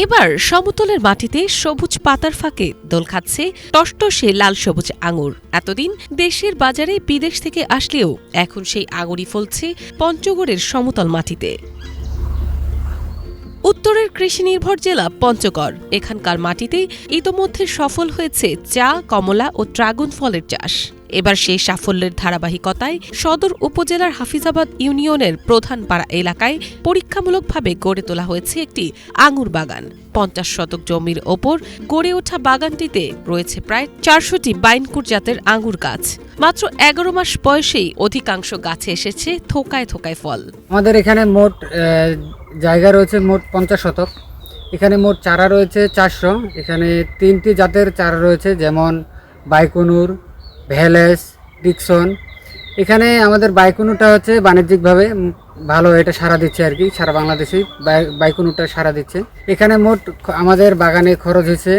এবার সমতলের মাটিতে সবুজ পাতার ফাঁকে দোল খাচ্ছে টসটসে লাল সবুজ আঙুর। এতদিন দেশের বাজারে বিদেশ থেকে আসলেও এখন সেই আঙুরই ফলছে পঞ্চগড়ের সমতল মাটিতে। উত্তরের কৃষি নির্ভর জেলা পঞ্চগড়। এখানকার মাটিতে ইতোমধ্যে সফল হয়েছে চা, কমলা ও ড্রাগন ফলের চাষ। এবার সেই সাফল্যের ধারাবাহিকতায় সদর উপজেলার হাফিজাবাদ ইউনিয়নের প্রধান পাড়া এলাকায় পরীক্ষামূলকভাবে গড়ে তোলা হয়েছে একটি আঙুর বাগান। ৫০ শতক জমির ওপর গড়ে ওঠা বাগানটিতে রয়েছে প্রায় ৪০০টি বাইনকুট জাতের আঙুর গাছ। মাত্র ১১ মাস বয়সেই অধিকাংশ গাছে এসেছে থোকায় থোকায় ফল। আমাদের এখানে মোট জায়গা রয়েছে মোট ৫০ শতক। এখানে মোট চারা রয়েছে ৪০০। এখানে ৩টি জাতের চারা রয়েছে, যেমন বাইকুনুর, ভ্যালেস, ডিকসন। এখানে আমাদের বাইকুনুরটা হচ্ছে বাণিজ্যিকভাবে ভালো, এটা সারা দিচ্ছে আর কি, সারা বাংলাদেশেই বাইকুনুরটা সারা দিচ্ছে। এখানে মোট আমাদের বাগানে খরচ হয়েছে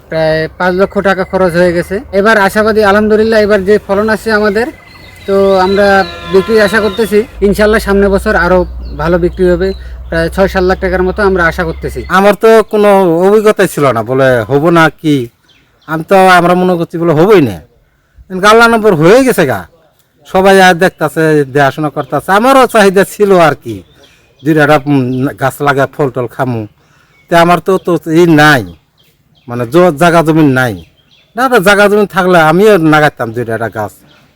প্রায় ৫ লক্ষ টাকা খরচ হয়ে গেছে। এবার আশাবাদী আলহামদুলিল্লাহ, এবার যে ফলন আছে আমাদের, তো আমরা বিক্রি আশা করতেছি ইনশাল্লাহ সামনের বছর আরও ভালো বিক্রি হবে। প্রায় ৬-৭ লাখ টাকার মতো আমরা আশা করতেছি। আমার তো কোনো অভিজ্ঞতাই ছিল না, বলে হবো না কি, আমরা মনে করছি বলে হবোই না। গাল্লা নম্বর হয়ে গেছে গা, সবাই আর দেখতেছে, দেখাশোনা করতেছে। আমারও চাহিদা ছিল আর কি, দুইটা গাছ লাগা ফল টল খামু। তো আমার তো নাই, মানে জায়গা জমিন নাই না। জায়গা জমিন থাকলে আমিও লাগাইতাম দুইটা গাছ,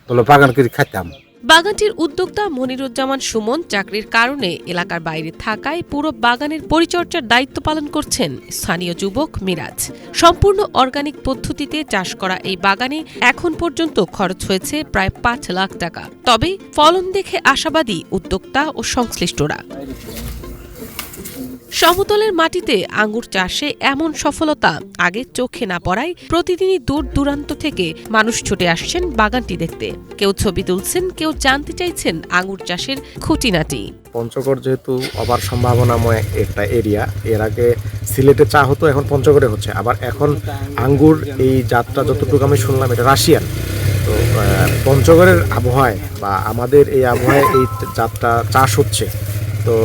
বলে বাগান করে খাইতাম। বাগানটির উদ্যোক্তা মনিরুজ্জামান সুমন চাকরির কারণে এলাকার বাইরে থাকায় পুরো বাগানের পরিচর্যার দায়িত্ব পালন করছেন স্থানীয় যুবক মিরাজ। সম্পূর্ণ অর্গানিক পদ্ধতিতে চাষ করা এই বাগানে এখন পর্যন্ত খরচ হয়েছে প্রায় ৫ লাখ টাকা। তবে ফলন দেখে আশাবাদী উদ্যোক্তা ও সংশ্লিষ্টরা। সমতলের মাটিতে আঙ্গুর চাষে এমন সফলতা আগে চোখে না পড়ায় প্রতিদিনই দূর দূরান্ত থেকে মানুষ ছুটে আসছেন বাগানটি দেখতে। কেউ ছবি তুলছেন, কেউ জানতে চাইছেন আঙ্গুর চাষের খুঁটিনাটি। পঞ্চগড় যেহেতু অপার সম্ভাবনাময় একটা এরিয়া, এর আগে সিলেটে চা হতো, এখন পঞ্চগড়ে হচ্ছে। আবার এখন আঙ্গুর এই জাতটা যতটুকু আমি শুনলাম এটা রাশিয়ান। তো পঞ্চগড়ের আবহাওয়ায় বা আমাদের এই আবহাওয়ায় এই জাতটা চাষ হচ্ছে, তো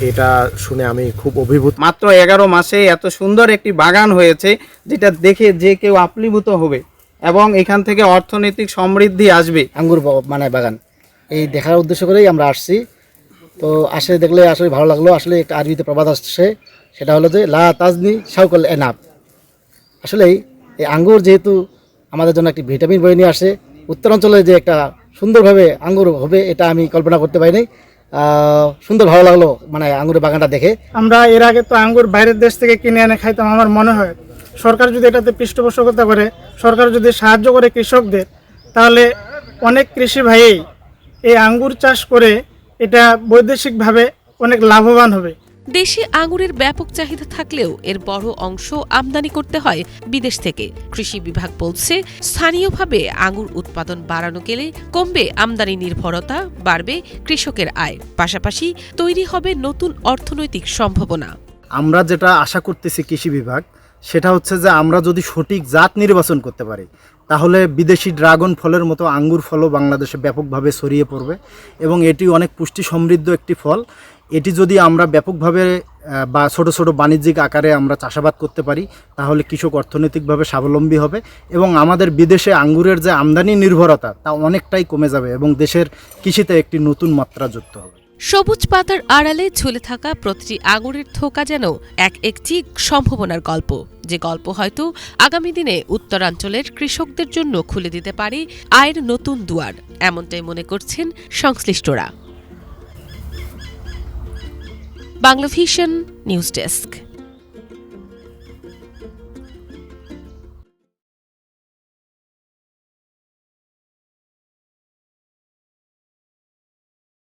এটা শুনে আমি খুব অভিভূত। মাত্র ১১ মাসে এত সুন্দর একটি বাগান হয়েছে, যেটা দেখে যে কেউ আপ্লুত হবে এবং এখান থেকে অর্থনৈতিক সমৃদ্ধি আসবে। আঙ্গুর মানে বাগান এই দেখার উদ্দেশ্য করেই আমরা আসছি। তো আসলে দেখলে আসলে ভালো লাগলো। আসলে একটা আরবিতে প্রবাদ আসছে, সেটা হলো যে লা তাজনি শাউকাল এনাব। আসলেই এই আঙ্গুর যেহেতু আমাদের জন্য একটি ভিটামিন বই নিয়ে আসে, উত্তরাঞ্চলে যে একটা সুন্দরভাবে আঙ্গুর হবে এটা আমি কল্পনা করতে পারিনি। সুন্দর ভালো লাগলো মানে আঙ্গুরের বাগানটা দেখে। আমরা এর আগে তো আঙ্গুর বাইরের দেশ থেকে কিনে এনে খাইতাম। আমার মনে হয় সরকার যদি এটাতে পৃষ্ঠপোষকতা করে, সরকার যদি সাহায্য করে কৃষকদের, তাহলে অনেক কৃষি ভাইই এই আঙ্গুর চাষ করে এটা বৈদেশিকভাবে অনেক লাভবান হবে। দেশে আঙুরের ব্যাপক চাহিদা থাকলেও এর বড় অংশ আমদানি করতে হয় বিদেশ থেকে। কৃষি বিভাগ বলছে, স্থানীয়ভাবে আঙুর উৎপাদন বাড়ানো গেলে কমবে আমদানি নির্ভরতা, বাড়বে কৃষকের আয়, পাশাপাশি তৈরি হবে নতুন অর্থনৈতিক সম্ভাবনা। আমরা যেটা আশা করতেছি কৃষি বিভাগ, সেটা হচ্ছে যে আমরা যদি সঠিক জাত নির্বাচন করতে পারি, তাহলে বিদেশি ড্রাগন ফলের মতো আঙ্গুর ফলও বাংলাদেশে ব্যাপকভাবে ছড়িয়ে পড়বে এবং এটি অনেক পুষ্টি সমৃদ্ধ একটি ফল। এটি যদি আমরা ব্যাপকভাবে বা ছোট ছোট বাণিজ্যিক আকারে আমরা চাষাবাদ করতে পারি, তাহলে কৃষক অর্থনৈতিকভাবে স্বাবলম্বী হবে এবং আমাদের বিদেশে আঙ্গুরের যে আমদানি নির্ভরতা তা অনেকটাই কমে যাবে এবং দেশের কৃষিতে একটি নতুন মাত্রা যুক্ত হবে। সবুজ পাতার আড়ালে ঝুলে থাকা প্রতিটি আঙুরের থোকা যেন একটি সম্ভাবনার গল্প, যে গল্প হয়তো আগামী দিনে উত্তরাঞ্চলের কৃষকদের জন্য খুলে দিতে পারে আয়ের নতুন দুয়ার, এমনটাই মনে করছেন সংশ্লিষ্টরা। Banglavision news desk.